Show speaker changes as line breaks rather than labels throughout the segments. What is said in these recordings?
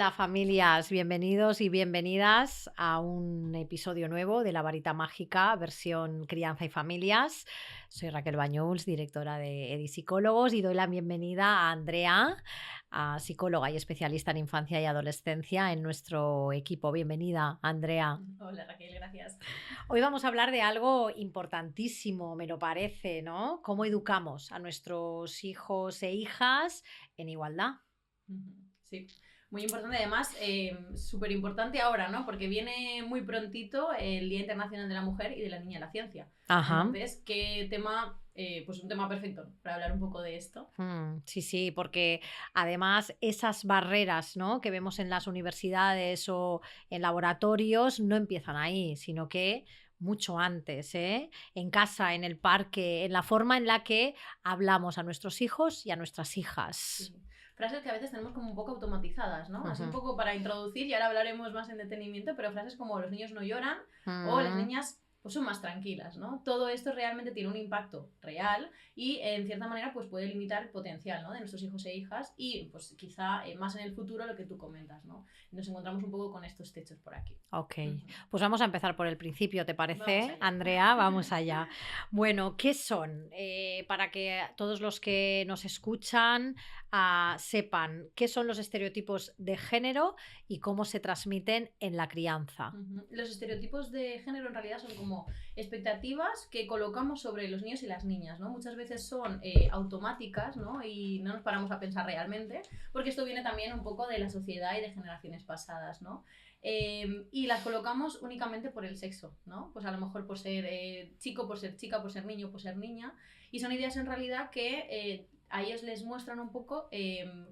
Hola familias, bienvenidos y bienvenidas a un episodio nuevo de La Varita Mágica, versión Crianza y Familias. Soy Raquel Bañuls, directora de Edipsicólogos, y doy la bienvenida a Andrea, psicóloga y especialista en infancia y adolescencia en nuestro equipo. Bienvenida, Andrea.
Hola Raquel, gracias.
Hoy vamos a hablar de algo importantísimo, me lo parece, ¿no? ¿Cómo educamos a nuestros hijos e hijas en igualdad?
Sí, muy importante, además, súper importante ahora, ¿no? Porque viene muy prontito el Día Internacional de la Mujer y de la Niña en la Ciencia.
Ajá.
Entonces, ¿qué tema? Pues un tema perfecto para hablar un poco de esto.
Sí, sí, porque además esas barreras, ¿no?, que vemos en las universidades o en laboratorios no empiezan ahí, sino que mucho antes, ¿eh? En casa, en el parque, en la forma en la que hablamos a nuestros hijos y a nuestras hijas.
Sí. Frases que a veces tenemos como un poco automatizadas, ¿no? Así un
Ujú.
poco para introducir, y ahora hablaremos más en detenimiento, pero frases como los niños no lloran o las
Mm.
niñas pues son más tranquilas, ¿no? Todo esto realmente tiene un impacto real y en cierta manera pues puede limitar el potencial, ¿no?, de nuestros hijos e hijas y pues quizá más en el futuro lo que tú comentas, ¿no? Nos encontramos un poco con estos techos por aquí.
Ok,
Ujú.
pues vamos a empezar por el principio, ¿te
Vamos
parece,
allá.
Andrea? Vamos allá. Bueno, ¿qué son? Para que todos los que nos escuchan sepan qué son los estereotipos de género y cómo se transmiten en la crianza.
Los estereotipos de género en realidad son como expectativas que colocamos sobre los niños y las niñas, ¿no? Muchas veces son automáticas, ¿no? Y no nos paramos a pensar realmente, porque esto viene también un poco de la sociedad y de generaciones pasadas, ¿no? Y las colocamos únicamente por el sexo, ¿no? Pues a lo mejor por ser chico, por ser chica, por ser niño, por ser niña. Y son ideas en realidad que a ellos les muestran un poco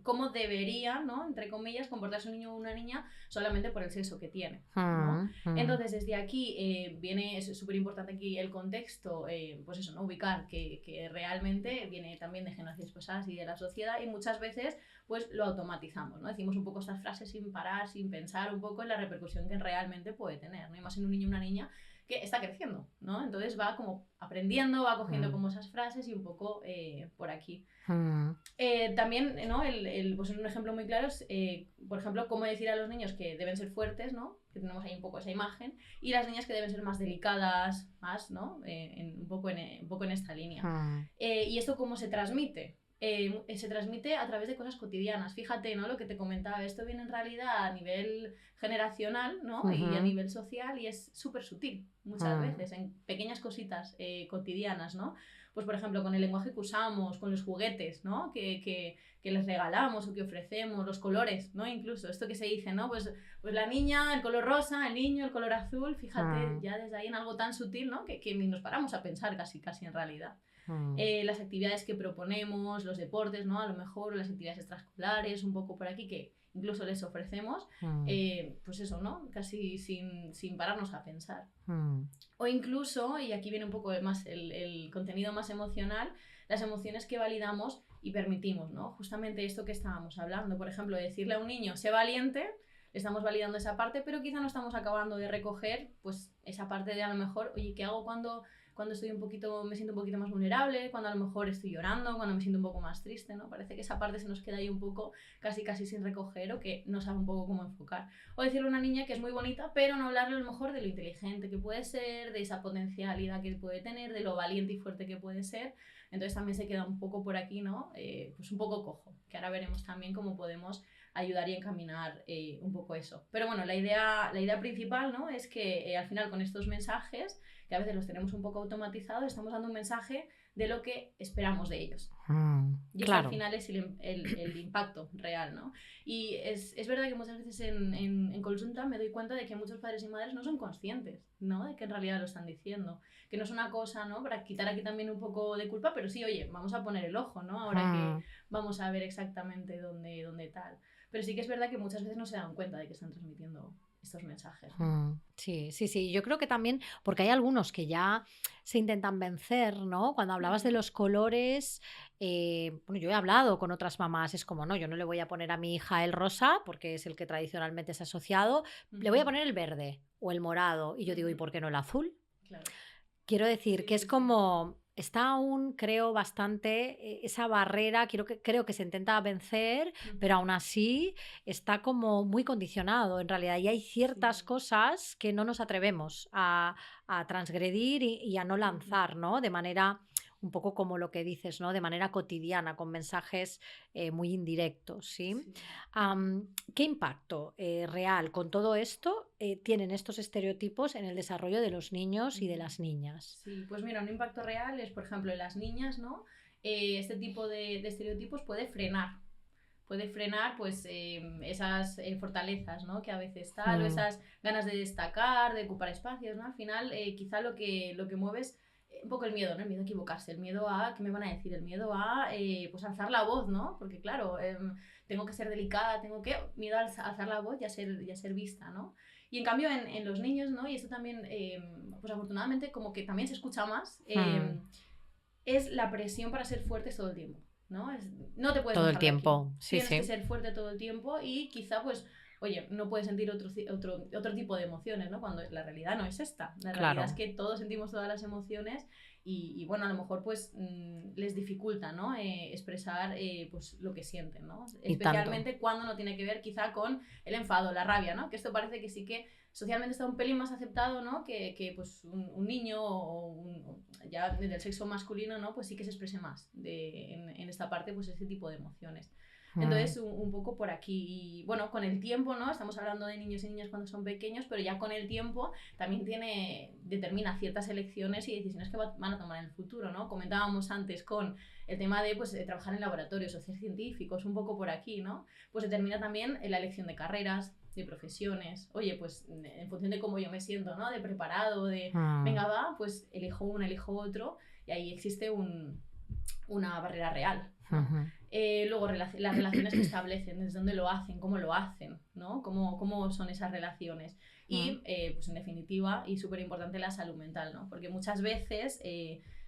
cómo debería, ¿no?, entre comillas, comportarse un niño o una niña solamente por el sexo que tiene, ¿no? Entonces, desde aquí viene, es súper importante aquí el contexto, pues eso, ¿no? Ubicar que realmente viene también de generaciones pasadas y de la sociedad, y muchas veces pues lo automatizamos, ¿no? Decimos un poco estas frases sin parar, sin pensar un poco en la repercusión que realmente puede tener, ¿no? Y más en un niño o una niña que está creciendo, ¿no? Entonces va como aprendiendo, va cogiendo como esas frases y un poco por aquí.
Mm.
También, ¿no? Pues un ejemplo muy claro es, por ejemplo, cómo decir a los niños que deben ser fuertes, ¿no? Que tenemos ahí un poco esa imagen, y las niñas que deben ser más delicadas, más, ¿no? Un poco en esta línea.
Mm.
¿Y esto cómo se transmite? Se transmite a través de cosas cotidianas. Fíjate, ¿no?, lo que te comentaba, esto viene en realidad a nivel generacional, ¿no?, y a
Ujú.
nivel social, y es súper sutil muchas
Mm.
veces, en pequeñas cositas cotidianas, ¿no? Pues por ejemplo, con el lenguaje que usamos, con los juguetes, ¿no?, que les regalamos o que ofrecemos, los colores, ¿no? Incluso esto que se dice, ¿no? Pues la niña, el color rosa, el niño, el color azul, fíjate,
Mm.
ya desde ahí en algo tan sutil, ¿no?, que ni nos paramos a pensar casi en realidad.
Mm.
Las actividades que proponemos, los deportes, ¿no? A lo mejor las actividades extraescolares, un poco por aquí, que incluso les ofrecemos,
Mm.
pues eso, ¿no? Casi sin pararnos a pensar.
Mm.
O incluso, y aquí viene un poco más el contenido más emocional, las emociones que validamos y permitimos, ¿no? Justamente esto que estábamos hablando, por ejemplo, decirle a un niño, sé valiente, le estamos validando esa parte, pero quizá no estamos acabando de recoger pues esa parte de a lo mejor, oye, ¿qué hago cuando estoy un poquito, me siento un poquito más vulnerable, cuando a lo mejor estoy llorando, cuando me siento un poco más triste, ¿no? Parece que esa parte se nos queda ahí un poco casi sin recoger, o que no sabe un poco cómo enfocar. O decirle a una niña que es muy bonita, pero no hablarle a lo mejor de lo inteligente que puede ser, de esa potencialidad que puede tener, de lo valiente y fuerte que puede ser. Entonces también se queda un poco por aquí, ¿no? Pues un poco cojo, que ahora veremos también cómo podemos ayudar y encaminar un poco eso. Pero bueno, la idea principal, ¿no?, es que al final con estos mensajes, que a veces los tenemos un poco automatizados, estamos dando un mensaje de lo que esperamos de ellos. Y esto al
Claro.
final es el impacto real, ¿no? Y es verdad que muchas veces en consulta me doy cuenta de que muchos padres y madres no son conscientes, ¿no?, de que en realidad lo están diciendo. Que no es una cosa, ¿no?, para quitar aquí también un poco de culpa, pero sí, oye, vamos a poner el ojo, ¿no?, ahora que
Mm.
vamos a ver exactamente dónde tal. Pero sí que es verdad que muchas veces no se dan cuenta de que están transmitiendo estos mensajes, ¿no?
Sí, sí, sí. Yo creo que también, porque hay algunos que ya se intentan vencer, ¿no? Cuando hablabas de
Ujú,
los colores, bueno, yo he hablado con otras mamás, es como, no, yo no le voy a poner a mi hija el rosa, porque es el que tradicionalmente es asociado, le voy a
ujú,
poner el verde o el morado. Y yo digo, ¿y
ujú.
por qué no el azul?
Claro.
Quiero decir
Sí,
que es
sí, sí.
como está aún, creo, bastante esa barrera, creo que se intenta vencer, pero aún así está como muy condicionado en realidad. Y hay ciertas
Sí.
cosas que no nos atrevemos a transgredir y a no lanzar, ¿no? De manera un poco como lo que dices, ¿no? De manera cotidiana, con mensajes muy indirectos, ¿sí?
Sí.
¿Qué impacto real con todo esto tienen estos estereotipos en el desarrollo de los niños y de las niñas?
Sí, pues mira, un impacto real es, por ejemplo, en las niñas, ¿no? Este tipo de estereotipos puede frenar pues esas fortalezas, ¿no? Que a veces tal, o esas ganas de destacar, de ocupar espacios, ¿no? Al final quizá lo que mueve es un poco el miedo, ¿no? El miedo a equivocarse, el miedo a qué me van a decir, el miedo a pues alzar la voz, ¿no? Porque claro, tengo que ser delicada, miedo a alzar la voz y a ser vista, ¿no? Y en cambio en los niños, ¿no? Y esto también, pues afortunadamente como que también se escucha más, es la presión para ser fuertes todo el tiempo, ¿no? No te puedes
Todo el
bajar de aquí.
tiempo, sí,
Tienes que
sí,
ser fuerte todo el tiempo y quizá pues, oye, no puedes sentir otro tipo de emociones, ¿no? Cuando la realidad no es esta. La realidad es
claro.
que todos sentimos todas las emociones y bueno, a lo mejor pues les dificulta, ¿no? Expresar pues lo que sienten, ¿no?
Y tanto.
Especialmente cuando no tiene que ver quizá con el enfado, la rabia, ¿no? Que esto parece que sí que socialmente está un pelín más aceptado, ¿no? Que pues un niño ya del sexo masculino, ¿no? Pues sí que se exprese más en esta parte, pues ese tipo de emociones. Entonces, un poco por aquí. Y bueno, con el tiempo, ¿no? Estamos hablando de niños y niñas cuando son pequeños, pero ya con el tiempo también determina ciertas elecciones y decisiones que van a tomar en el futuro, ¿no? Comentábamos antes con el tema de, pues, de trabajar en laboratorios o ser científicos, un poco por aquí, ¿no? Pues determina también la elección de carreras, de profesiones. Oye, pues en función de cómo yo me siento, ¿no? De preparado, venga, va, pues elijo uno, elijo otro, y ahí existe una barrera real, ¿no? Luego, las relaciones que establecen, desde dónde lo hacen, ¿no? Cómo son esas relaciones. Y, pues en definitiva, y súper importante, la salud mental, ¿no? Porque muchas veces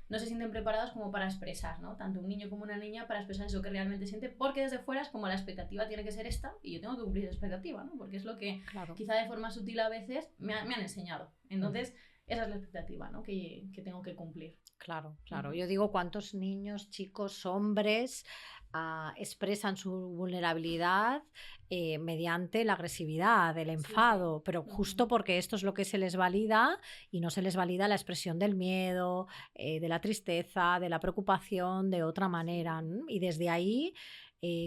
no se sienten preparados como para expresar, ¿no? Tanto un niño como una niña para expresar eso que realmente siente, porque desde fuera es como la expectativa tiene que ser esta y yo tengo que cumplir esa expectativa, ¿no? Porque es lo que quizá de forma sutil a veces me han enseñado. Entonces, esa es la expectativa, ¿no? Que tengo que cumplir.
Claro, claro. Yo digo cuántos niños, chicos, hombres expresan su vulnerabilidad mediante la agresividad, el enfado,
Sí.
pero justo porque esto es lo que se les valida y no se les valida la expresión del miedo, de la tristeza, de la preocupación de otra manera. Y desde ahí,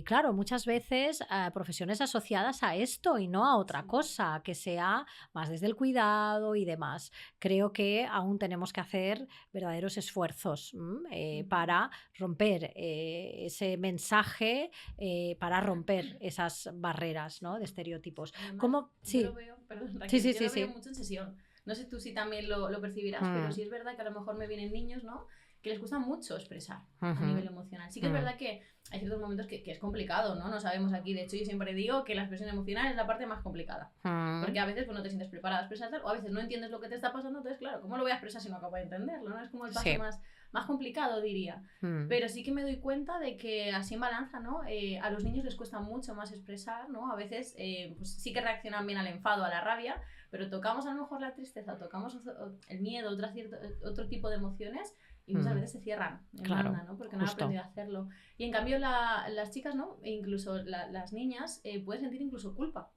claro, muchas veces profesiones asociadas a esto y no a otra cosa, que sea más desde el cuidado y demás. Creo que aún tenemos que hacer verdaderos esfuerzos para romper ese mensaje, para romper esas barreras, ¿no? De estereotipos.
Además,
¿Cómo?
yo lo
Sí,
veo, perdón,
sí,
Raquel,
sí,
yo
sí,
lo veo
sí.
mucho en sesión. No sé tú si también lo percibirás, pero
Mm,
sí es verdad que a lo mejor me vienen niños, ¿no? Que les cuesta mucho expresar a nivel
ujú,
emocional. Sí que es
mm,
verdad que hay ciertos momentos que es complicado, ¿no? No sabemos aquí. De hecho, yo siempre digo que la expresión emocional es la parte más complicada. Porque
mm,
a veces pues, no te sientes preparada a expresar tal, o a veces no entiendes lo que te está pasando. Entonces, claro, ¿cómo lo voy a expresar si no acabo de entenderlo? ¿No? Es como el paso
sí.
más complicado, diría.
Mm,
Pero sí que me doy cuenta de que así en balanza, ¿no? A los niños les cuesta mucho más expresar, ¿no? A veces pues sí que reaccionan bien al enfado, a la rabia, pero tocamos a lo mejor la tristeza, tocamos el miedo, otro tipo de emociones y muchas
mm,
veces se cierran en
claro,
banda, ¿no? Porque no han
justo.
aprendido a hacerlo. Y en cambio las chicas, ¿no? E incluso las niñas pueden sentir incluso culpa,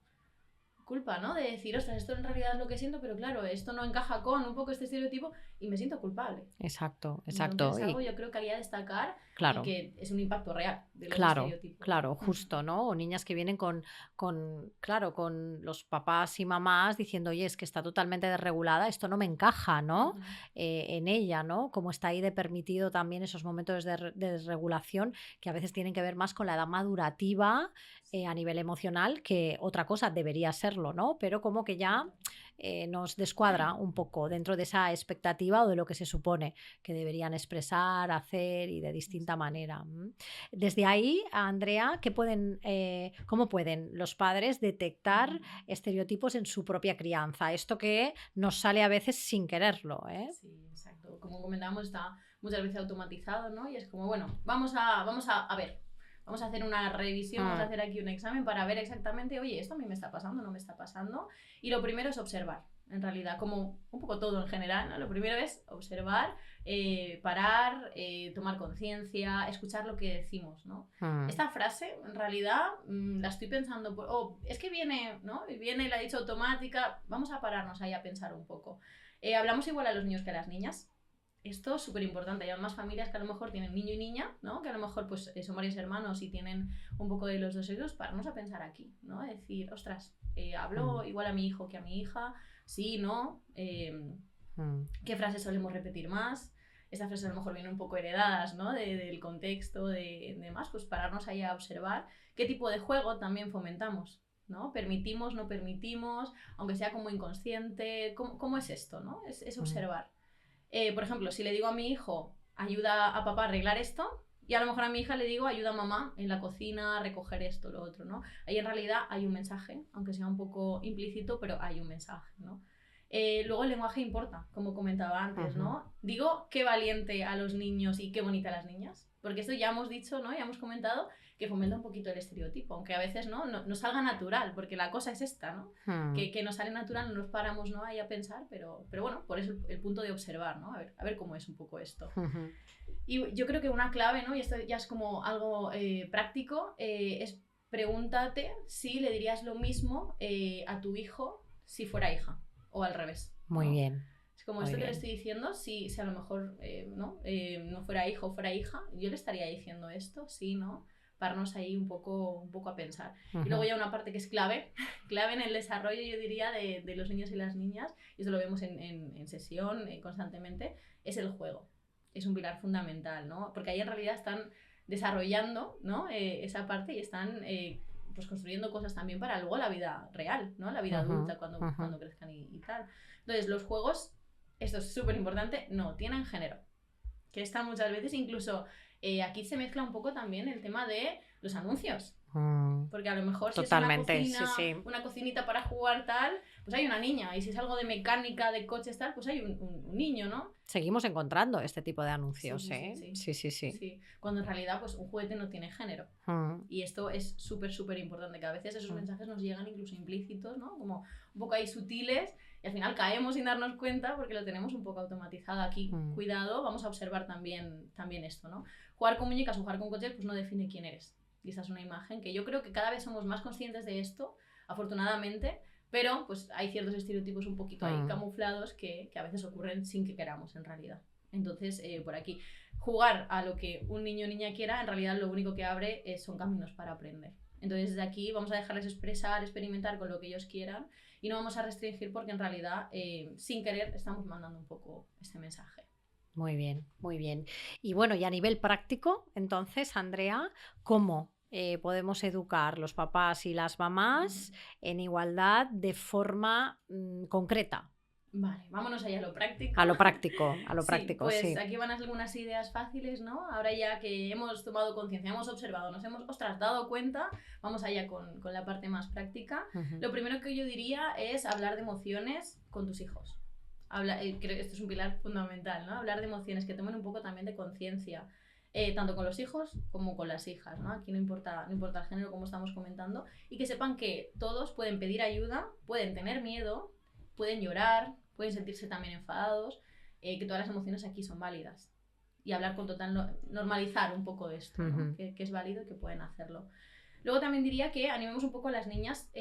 ¿no? De decir, ostras, esto en realidad es lo que siento, pero claro, esto no encaja con un poco este estereotipo y me siento culpable.
Exacto,
Entonces
exacto.
es algo
Y
yo creo que haría destacar y
claro.
que es un impacto real de los
Claro,
estereotipos.
claro, justo, ¿no? O niñas que vienen claro, con los papás y mamás diciendo, oye, es que está totalmente desregulada, esto no me encaja, ¿no? En ella, ¿no? Como está ahí de permitido también esos momentos de desregulación que a veces tienen que ver más con la edad madurativa a nivel emocional que otra cosa debería serlo, ¿no? Pero como que ya
Total.
nos descuadra un poco dentro de esa expectativa o de lo que se supone que deberían expresar, hacer y de distinta
Exacto.
manera. Desde ahí, Andrea, ¿cómo pueden los padres detectar estereotipos en su propia crianza? Esto que nos sale a veces sin quererlo, ¿eh?
Sí, exacto. Como comentábamos, está muchas veces automatizado, ¿no? Y es como, bueno, a ver, vamos a hacer una revisión, vamos a
Mm,
hacer aquí un examen para ver exactamente, oye, esto a mí me está pasando, no me está pasando. Y lo primero es observar. en realidad, como un poco todo en general, ¿no? Lo primero es observar, parar, tomar conciencia, escuchar lo que decimos, ¿no? Esta frase, en realidad, la estoy pensando, es que viene, ¿no? Viene la dicha automática, vamos a pararnos ahí a pensar un poco. Hablamos igual a los niños que a las niñas. Esto es súper importante. Hay más familias que a lo mejor tienen niño y niña, ¿no? Que a lo mejor pues, son varios hermanos y tienen un poco de los dos sexos. Pararnos a pensar aquí, ¿no? Decir, ostras, hablo igual a mi hijo que a mi hija, sí, no. ¿Qué frases solemos repetir más? Estas frases a lo mejor vienen un poco heredadas, ¿no? Del contexto, de demás. Pues pararnos ahí a observar qué tipo de juego también fomentamos, ¿no? Permitimos, no permitimos, aunque sea como inconsciente. ¿Cómo es esto, no? Es observar. Por ejemplo, si le digo a mi hijo, ayuda a papá a arreglar esto, y a lo mejor a mi hija le digo, ayuda a mamá en la cocina a recoger esto, lo otro, ¿no? Ahí en realidad hay un mensaje, aunque sea un poco implícito, pero hay un mensaje, ¿no? Luego el lenguaje importa, como comentaba antes, ¿no? Digo qué valiente a los niños y qué bonita a las niñas, porque esto ya hemos dicho, ¿no? Ya hemos comentado que fomenta un poquito el estereotipo, aunque a veces no salga natural, porque la cosa es esta, ¿no? Que nos sale natural, no nos paramos, ¿no? Ahí a pensar, pero bueno, por eso el punto de observar, ¿no? A ver cómo es un poco esto. Y yo creo que una clave, ¿no? Y esto ya es como algo práctico, es pregúntate si le dirías lo mismo a tu hijo si fuera hija, o al revés, ¿no?
Muy bien.
Es como
Muy
esto que
bien.
le estoy diciendo, si a lo mejor no fuera hijo o fuera hija, yo le estaría diciendo esto, sí, ¿no? Pararnos ahí un poco a pensar. Y luego ya una parte que es clave en el desarrollo, yo diría, de los niños y las niñas, y eso lo vemos en sesión constantemente, es el juego. Es un pilar fundamental, ¿no? Porque ahí en realidad están desarrollando, ¿no? Esa parte y están pues construyendo cosas también para luego la vida real, ¿no? La vida adulta cuando crezcan y tal. Entonces, los juegos, esto es súper importante, no tienen género. Que está muchas veces incluso aquí se mezcla un poco también el tema de los anuncios. Porque a lo mejor si
Totalmente,
es una cocina,
sí.
una cocinita para jugar tal, pues hay una niña. Y si es algo de mecánica, de coches tal, pues hay un niño, ¿no?
Seguimos encontrando este tipo de anuncios,
Sí. Cuando en realidad pues un juguete no tiene género. Y esto es súper importante, que a veces esos mensajes nos llegan incluso implícitos, ¿no? Como un poco ahí sutiles, y al final caemos sin darnos cuenta porque lo tenemos un poco automatizado aquí. Cuidado, vamos a observar también esto, ¿no? Jugar con muñecas o jugar con coches pues no define quién eres. Y esta es una imagen que yo creo que cada vez somos más conscientes de esto, afortunadamente, pero pues hay ciertos estereotipos un poquito ahí camuflados que a veces ocurren sin que queramos en realidad. Entonces, por aquí, jugar a lo que un niño o niña quiera, en realidad lo único que abre son caminos para aprender. Entonces, desde aquí vamos a dejarles expresar, experimentar con lo que ellos quieran y no vamos a restringir porque en realidad, sin querer, estamos mandando un poco este mensaje.
Muy bien, muy bien. Y bueno, y a nivel práctico, entonces, Andrea, ¿cómo podemos educar los papás y las mamás en igualdad de forma concreta?
Vale, vámonos allá a lo práctico.
A lo práctico,
Pues
sí.
aquí van algunas ideas fáciles, ¿no? Ahora ya que hemos tomado conciencia, hemos observado, nos hemos, dado cuenta, vamos allá con la parte más práctica. Lo primero que yo diría es hablar de emociones con tus hijos. Creo que esto es un pilar fundamental, ¿no? Hablar de emociones, que tomen un poco también de conciencia, tanto con los hijos como con las hijas, ¿no? Aquí no importa el género, como estamos comentando, y que sepan que todos pueden pedir ayuda, pueden tener miedo, pueden llorar, pueden sentirse también enfadados, que todas las emociones aquí son válidas. Y hablar con total normalizar un poco de esto, ¿no? que es válido y que pueden hacerlo. Luego también diría que animemos un poco a las niñas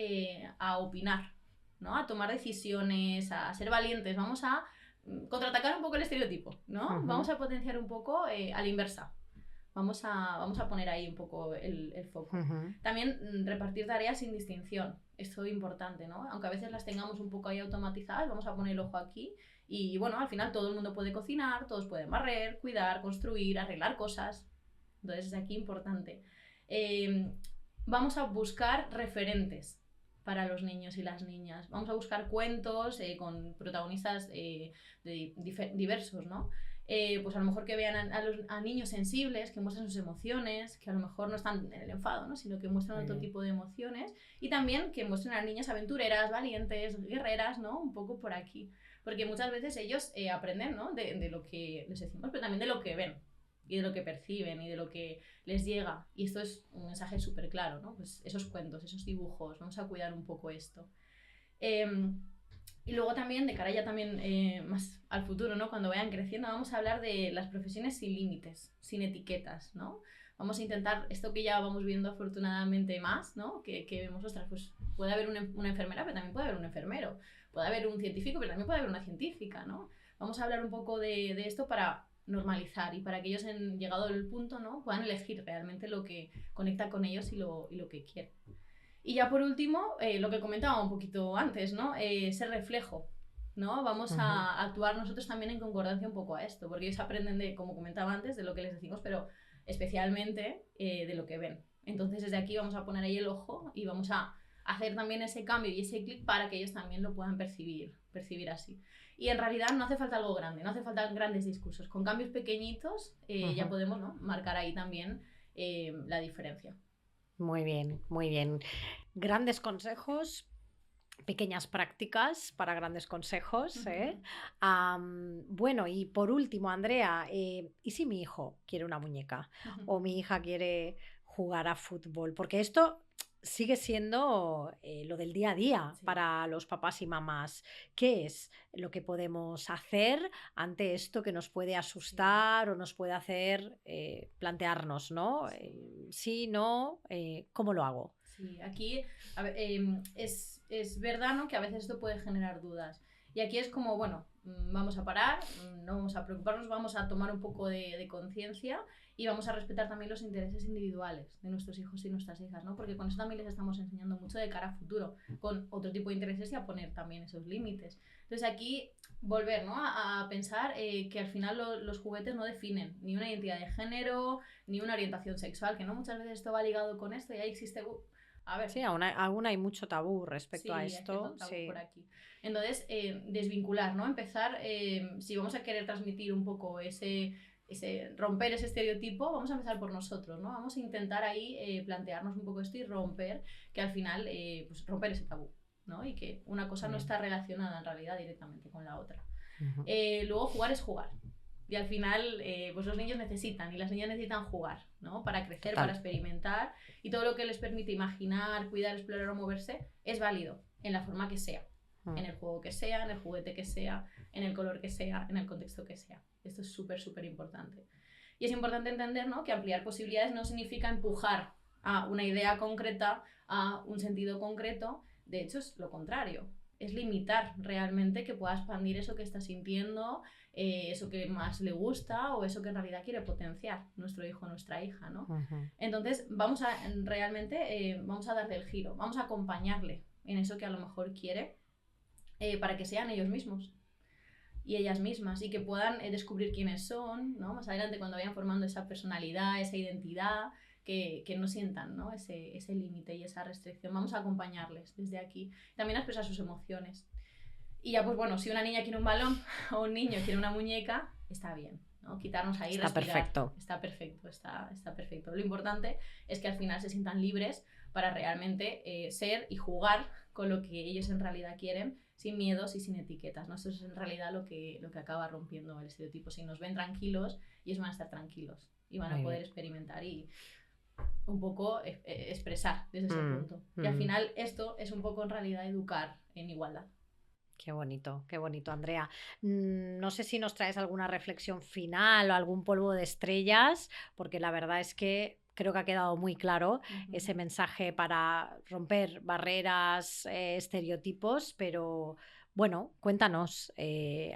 a opinar, ¿no? A tomar decisiones, a ser valientes. Vamos a contraatacar un poco el estereotipo, ¿no? Vamos a potenciar un poco a la inversa. Vamos a poner ahí un poco el foco. También repartir tareas sin distinción. Esto es importante, ¿no? Aunque a veces las tengamos un poco ahí automatizadas, vamos a poner el ojo aquí. Y bueno, al final todo el mundo puede cocinar, todos pueden barrer, cuidar, construir, arreglar cosas. Entonces es aquí importante. Vamos a buscar referentes para los niños y las niñas. Vamos a buscar cuentos con protagonistas diversos, ¿no? Pues a lo mejor que vean a niños sensibles, que muestran sus emociones, que a lo mejor no están en el enfado, ¿no? Sino que muestran otro tipo de emociones, y también que muestren a niñas aventureras, valientes, guerreras, ¿no? Un poco por aquí, porque muchas veces ellos aprenden, ¿no? de lo que les decimos, pero también de lo que ven y de lo que perciben y de lo que les llega, y esto es un mensaje súper claro, ¿no? Pues esos cuentos, esos dibujos, vamos a cuidar un poco esto. Y luego también, de cara ya también más al futuro, ¿no? Cuando vayan creciendo, vamos a hablar de las profesiones sin límites, sin etiquetas, ¿no? Vamos a intentar, esto que ya vamos viendo afortunadamente más, ¿no? Que vemos, ostras, pues puede haber una enfermera, pero también puede haber un enfermero. Puede haber un científico, pero también puede haber una científica, ¿no? Vamos a hablar un poco de esto para normalizar y para que ellos, llegado al punto, ¿no? Puedan elegir realmente lo que conecta con ellos y lo que quieren. Y ya por último, lo que comentaba un poquito antes, ¿no? Ser reflejo, ¿no? Vamos a actuar nosotros también en concordancia un poco a esto, porque ellos aprenden de, como comentaba antes, de lo que les decimos, pero especialmente de lo que ven. Entonces desde aquí vamos a poner ahí el ojo y vamos a hacer también ese cambio y ese clic para que ellos también lo puedan percibir así. Y en realidad no hace falta algo grande, no hace falta grandes discursos. Con cambios pequeñitos ya podemos, ¿no? Marcar ahí también la diferencia.
Muy bien, muy bien. Grandes consejos, pequeñas prácticas para grandes consejos. Bueno, y por último, Andrea, ¿y si mi hijo quiere una muñeca o mi hija quiere jugar a fútbol? Porque esto sigue siendo lo del día a día para los papás y mamás. ¿Qué es lo que podemos hacer ante esto que nos puede asustar o nos puede hacer plantearnos, ¿no? Sí, no, ¿cómo lo hago?
Sí, aquí a ver, es verdad, ¿no? Que a veces esto puede generar dudas. Y aquí es como, bueno, vamos a parar, no vamos a preocuparnos, vamos a tomar un poco de conciencia y vamos a respetar también los intereses individuales de nuestros hijos y nuestras hijas, ¿no? Porque con eso también les estamos enseñando mucho de cara a futuro, con otro tipo de intereses y a poner también esos límites. Entonces aquí volver, ¿no? a pensar que al final los juguetes no definen ni una identidad de género, ni una orientación sexual, que no muchas veces esto va ligado con esto y ahí existe... A ver.
Sí, aún hay mucho tabú respecto a esto.
Hay tabú por aquí. Entonces, desvincular, ¿no? Empezar, si vamos a querer transmitir un poco romper ese estereotipo, vamos a empezar por nosotros, ¿no? Vamos a intentar ahí plantearnos un poco esto y romper, que al final, pues romper ese tabú, ¿no? Y que una cosa no está relacionada en realidad directamente con la otra. Luego, jugar es jugar. Y al final, pues los niños necesitan y las niñas necesitan jugar, ¿no? Para crecer,
Total.
para experimentar. Y todo lo que les permite imaginar, cuidar, explorar o moverse es válido en la forma que sea. En el juego que sea, en el juguete que sea, en el color que sea, en el contexto que sea. Esto es súper, súper importante. Y es importante entender, ¿no? Que ampliar posibilidades no significa empujar a una idea concreta, a un sentido concreto. De hecho, es lo contrario. Es limitar realmente que pueda expandir eso que está sintiendo, eso que más le gusta o eso que en realidad quiere potenciar nuestro hijo o nuestra hija, ¿no? Entonces vamos a realmente vamos a darle el giro, vamos a acompañarle en eso que a lo mejor quiere para que sean ellos mismos y ellas mismas y que puedan descubrir quiénes son, ¿no? Más adelante cuando vayan formando esa personalidad, esa identidad, que no sientan, ¿no? ese límite y esa restricción. Vamos a acompañarles desde aquí. También a expresar sus emociones. Y ya, pues bueno, si una niña quiere un balón o un niño quiere una muñeca, está bien, ¿no? Quitarnos ahí,
está
respirar.
Perfecto.
Está perfecto, está perfecto. Lo importante es que al final se sientan libres para realmente ser y jugar con lo que ellos en realidad quieren, sin miedos y sin etiquetas, ¿no? Eso es en realidad lo que acaba rompiendo el estereotipo. Si nos ven tranquilos, ellos van a estar tranquilos y van a poder experimentar y un poco expresar desde ese punto. Y al final esto es un poco en realidad educar en igualdad.
Qué bonito, Andrea. No sé si nos traes alguna reflexión final o algún polvo de estrellas, porque la verdad es que creo que ha quedado muy claro ese mensaje para romper barreras, estereotipos, pero bueno, cuéntanos,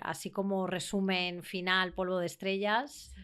así como resumen final, polvo de estrellas.
Sí.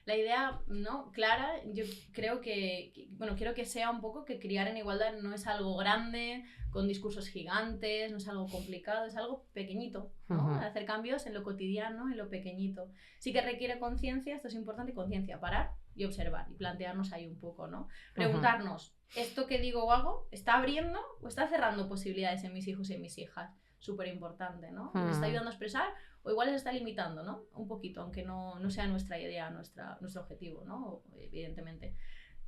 La idea, ¿no? Clara, yo creo quiero que sea un poco que criar en igualdad no es algo grande, con discursos gigantes, no es algo complicado, es algo pequeñito, ¿no? Hacer cambios en lo cotidiano, en lo pequeñito. Sí que requiere conciencia, esto es importante, conciencia, parar y observar y plantearnos ahí un poco, ¿no? Preguntarnos, ¿esto que digo o hago está abriendo o está cerrando posibilidades en mis hijos y en mis hijas? Súper importante, ¿no? ¿Les está ayudando a expresar o igual les está limitando, ¿no? Un poquito, aunque no sea nuestra idea, nuestro objetivo, ¿no? Evidentemente.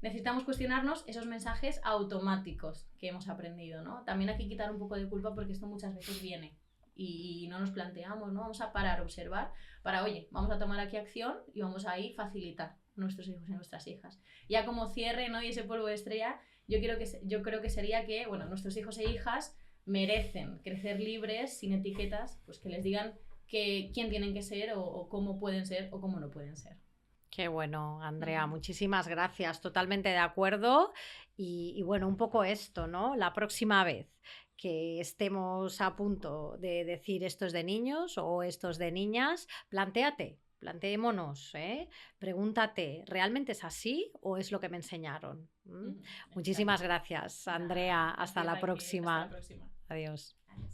Necesitamos cuestionarnos esos mensajes automáticos que hemos aprendido, ¿no? También hay que quitar un poco de culpa porque esto muchas veces viene y no nos planteamos, ¿no? Vamos a parar, observar, para, oye, vamos a tomar aquí acción y vamos a ahí facilitar a nuestros hijos y nuestras hijas. Ya como cierre, ¿no? Y ese polvo de estrella, yo creo que sería que, bueno, nuestros hijos e hijas merecen crecer libres, sin etiquetas, pues que les digan quién tienen que ser o cómo pueden ser o cómo no pueden ser.
Qué bueno, Andrea, muchísimas gracias, totalmente de acuerdo. Y bueno, un poco esto, ¿no? La próxima vez que estemos a punto de decir esto es de niños o esto es de niñas, planteémonos, ¿eh? Pregúntate, ¿realmente es así o es lo que me enseñaron? Muchísimas gracias, Andrea.
Nada,
Hasta
gracias,
la
Raquel. Hasta la
próxima.
próxima.
Adiós.
Adiós.